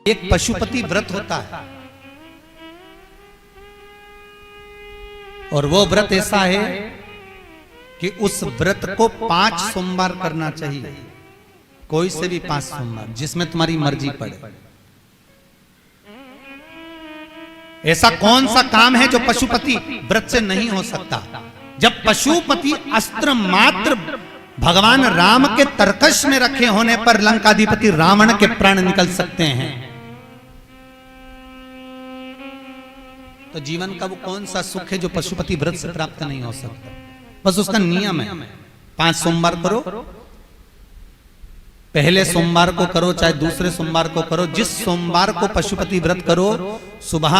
एक पशुपति व्रत होता है और वो व्रत ऐसा है कि उस व्रत को 5 सोमवार करना चाहिए, कोई से भी 5 सोमवार, जिसमें तुम्हारी मर्जी पड़े। ऐसा कौन सा काम है जो पशुपति व्रत से नहीं हो सकता? जब पशुपति अस्त्र मात्र भगवान राम के तरकश में रखे होने पर लंकाधिपति रावण के प्राण निकल सकते हैं, तो जीवन का वो कौन सा सुख है जो पशुपति व्रत से प्राप्त नहीं हो सकता? बस उसका नियम है, 5 सोमवार करो, पहले सोमवार को करो चाहे दूसरे सोमवार को करो। जिस सोमवार को पशुपति व्रत करो, सुबह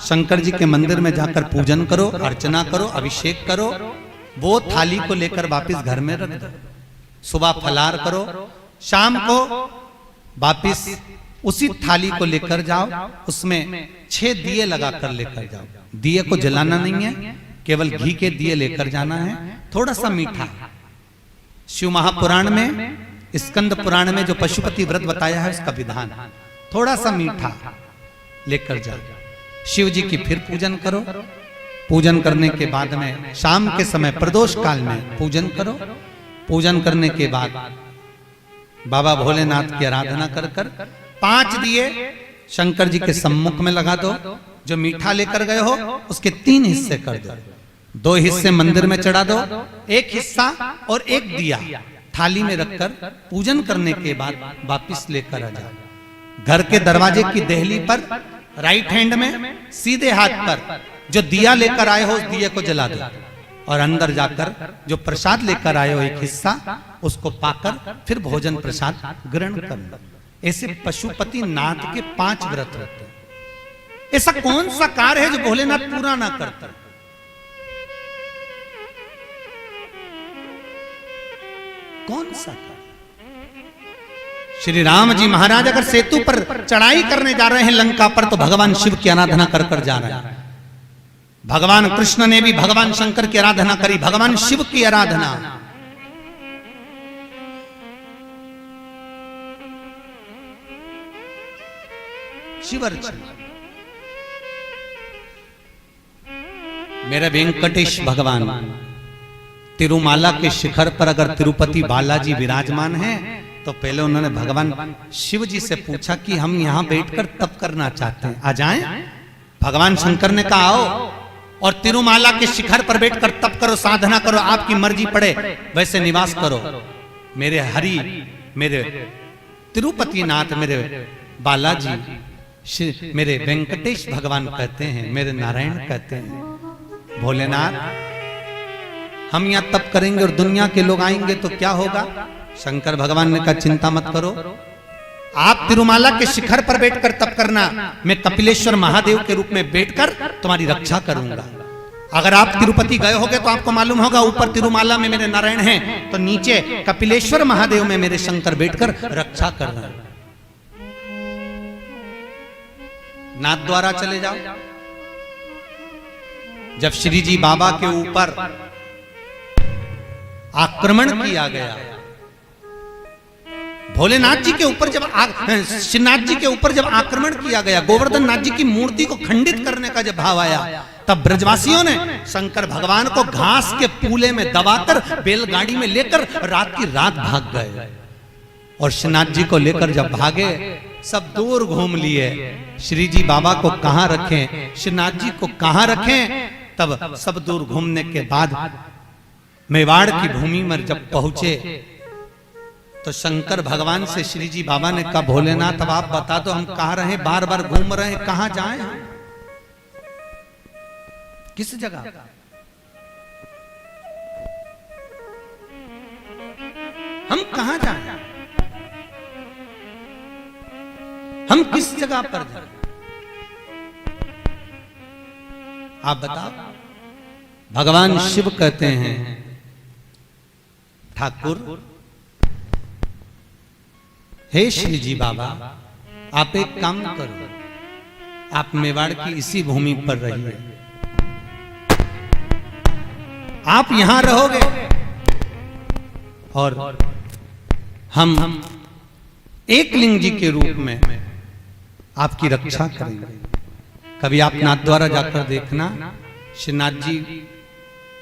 शंकर जी के मंदिर में जाकर पूजन करो, अर्चना करो, अभिषेक करो, वो थाली को लेकर वापस घर में रख दो। सुबह फलाहार करो, शाम को वापस उसी थाली को लेकर जाओ, उसमें 6 दिए लगाकर लेकर जाओ। दिए को जलाना नहीं है, केवल घी के दिए लेकर जाना है, थोड़ा सा मीठा। शिव महापुराण में, स्कंद पुराण में जो पशुपति व्रत बताया है उसका विधान, थोड़ा सा मीठा लेकर जाओ। शिव जी की फिर पूजन करो, पूजन करने के बाद में शाम के समय प्रदोष काल में पूजन करो। पूजन करने के बाद बाबा भोलेनाथ की आराधना कर कर 5 दिए शंकर जी के सम्मुख में लगा दो। जो मीठा लेकर गए हो उसके 3 हिस्से कर दो, 2 हिस्से मंदिर में चढ़ा दो, 1 हिस्सा और 1 दिया थाली में रखकर पूजन करने के बाद वापिस लेकर आ जाओ। घर के दरवाजे की देहली पर राइट हैंड में सीधे हाथ पर जो दिया लेकर आए हो उस दिए को जला दो और अंदर जाकर जो प्रसाद लेकर आए हो 1 हिस्सा उसको पाकर फिर भोजन प्रसाद ग्रहण कर लो। ऐसे पशुपति नाथ के 5 व्रत होते हैं। ऐसा कौन सा कार्य है जो भोलेनाथ पूरा ना करता? कौन सा कार्य? श्री राम जी महाराज अगर सेतु पर चढ़ाई करने जा रहे हैं लंका पर, तो भगवान शिव की आराधना कर कर जा रहे हैं। भगवान कृष्ण ने भी भगवान शंकर की आराधना करी, भगवान शिव की आराधना। शिवर्चन मेरे वेंकटेश भगवान तिरुमाला के शिखर पर अगर तिरुपति बालाजी विराजमान हैं, तो पहले उन्होंने भगवान शिव जी से पूछा कि हम यहां बैठकर तप करना चाहते हैं, आ जाएं? भगवान शंकर ने कहा आओ, और तिरुमाला के शिखर पर बैठकर तप करो, साधना करो, आपकी मर्जी पड़े वैसे निवास करो। मेरे हरि, मेरे तिरुपति नाथ, मेरे बालाजी, मेरे वेंकटेश भगवान कहते हैं, मेरे नारायण कहते हैं, भोलेनाथ हम यहां तप करेंगे और दुनिया के लोग आएंगे तो क्या होगा? शंकर भगवान ने कहा चिंता मत करो, आप तिरुमाला के शिखर पर बैठकर तप करना, मैं कपिलेश्वर महादेव के रूप में बैठकर तुम्हारी रक्षा करूंगा। अगर आप तिरुपति गए होगे तो आपको मालूम होगा, ऊपर तिरुमाला में मेरे नारायण हैं, तो नीचे कपिलेश्वर महादेव में मेरे शंकर बैठकर रक्षा कर रहे हैं। नाथ द्वारा चले जाओ। जब श्री जी बाबा के ऊपर आक्रमण किया गया, भोलेनाथ जी के ऊपर जब श्रीनाथ जी के ऊपर जब आक्रमण किया गया, गोवर्धन नाथ जी की मूर्ति को खंडित करने का जब भाव आया, तब ब्रजवासियों ने शंकर भगवान को घास के पूले में दबाकर बैलगाड़ी में लेकर रात की रात भाग गए। और श्रीनाथ जी को लेकर जब भागे, सब दूर घूम लिए, श्री जी बाबा को कहां रखें, श्रीनाथ जी को कहां रखें। तब सब दूर घूमने के बाद मेवाड़ की भूमि में जब पहुंचे, तो शंकर भगवान से श्री जी बाबा ने कहा भोलेनाथ अब आप बता दो हम कहां रहे, बार बार घूम रहे हैं, कहां जाएं हम, किस जगह? हम कहां जाएं, हम किस जगह पर जाएं? आप बताओ। भगवान शिव कहते हैं ठाकुर, हे श्री जी बाबा आप एक काम करो, आप मेवाड़ की इसी भूमि पर रहिए, आप यहां रहोगे और हम एक लिंग जी के रूप में आपकी रक्षा करेंगे। कभी आप नाथ द्वारा जाकर देखना, श्रीनाथ जी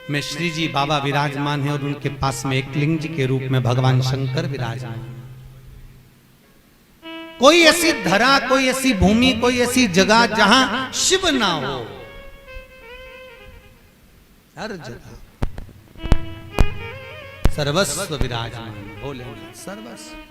में श्री जी बाबा विराजमान है और उनके पास में एक लिंग जी के रूप में भगवान शंकर विराजमान। कोई ऐसी धरा, कोई ऐसी भूमि, कोई ऐसी जगह जहां शिव ना हो, हर जगह सर्वस्व विराजमान भोलेनाथ सर्वस्व।